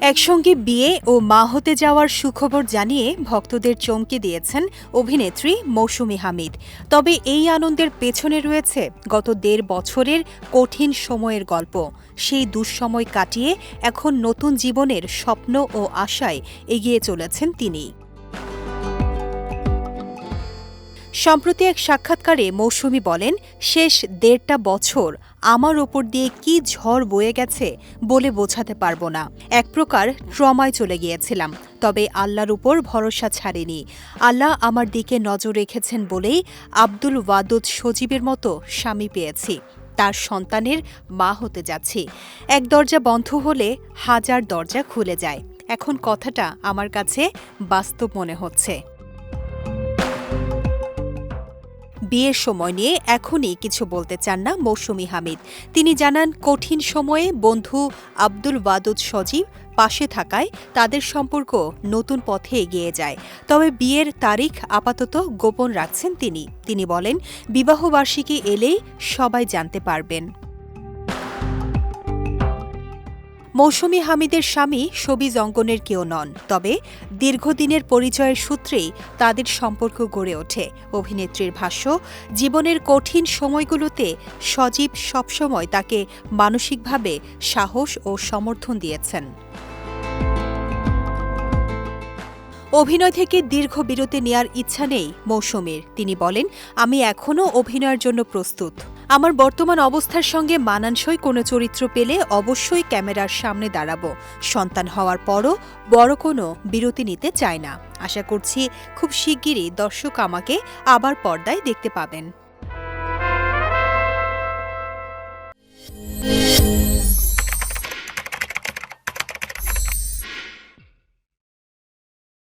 একসঙ্গে বিয়ে ও মা হতে যাওয়ার সুখবর জানিয়ে ভক্তদের চমকে দিয়েছেন অভিনেত্রী মৌসুমী হামিদ। তবে এই আনন্দের পেছনে রয়েছে গত ১.৫ বছরের কঠিন সময়ের গল্প। সেই দুঃসময় কাটিয়ে এখন নতুন জীবনের স্বপ্ন ও আশায় এগিয়ে চলেছেন তিনি। সম্প্রতি এক সাক্ষাৎকারে মৌসুমী বলেন, শেষ ১.৫ বছর আমার ওপর দিয়ে কি ঝড় বয়ে গেছে বলে বোঝাতে পারবো না। এক প্রকার ট্রমায় চলে গিয়েছিলাম, তবে আল্লাহর উপর ভরসা ছাড়িনি। আল্লাহ আমার দিকে নজর রেখেছেন বলেই আব্দুল ওয়াদুদ সজীবের মতো স্বামী পেয়েছি। তার সন্তানের মা হতে যাচ্ছি। এক দরজা বন্ধ হলে হাজার দরজা খুলে যায়। এখন কথাটা আমার কাছে বাস্তব মনে হচ্ছে। বিয়ের সময় নিয়ে এখনই কিছু বলতে চান না মৌসুমী হামিদ। তিনি জানান, কঠিন সময়ে বন্ধু আব্দুল ওয়াদুদ সজীব পাশে থাকায় তাদের সম্পর্ক নতুন পথে এগিয়ে যায়। তবে বিয়ের তারিখ আপাতত গোপন রাখছেন তিনি। তিনি বলেন, বিবাহবার্ষিকী এলেই সবাই জানতে পারবেন। মৌসুমী হামিদের স্বামী শোবিজ অঙ্গনের কেউ নন, তবে দীর্ঘদিনের পরিচয়ের সূত্রেই তাদের সম্পর্ক গড়ে ওঠে। অভিনেত্রীর ভাষ্য, জীবনের কঠিন সময়গুলোতে সজীব সবসময় তাকে মানসিকভাবে সাহস ও সমর্থন দিয়েছেন। অভিনয় থেকে দীর্ঘ বিরতি নেয়ার ইচ্ছা নেই মৌসুমীর। তিনি বলেন, আমি এখনও অভিনয়ের জন্য প্রস্তুত। আমার বর্তমান অবস্থার সঙ্গে মানানসই কোনো চরিত্র পেলে অবশ্যই ক্যামেরার সামনে দাঁড়াবো। সন্তান হওয়ার পরও বড় কোনো বিরতি নিতে চাই না। আশা করছি খুব শিগগিরই দর্শক আমাকে আবার পর্দায় দেখতে পাবেন।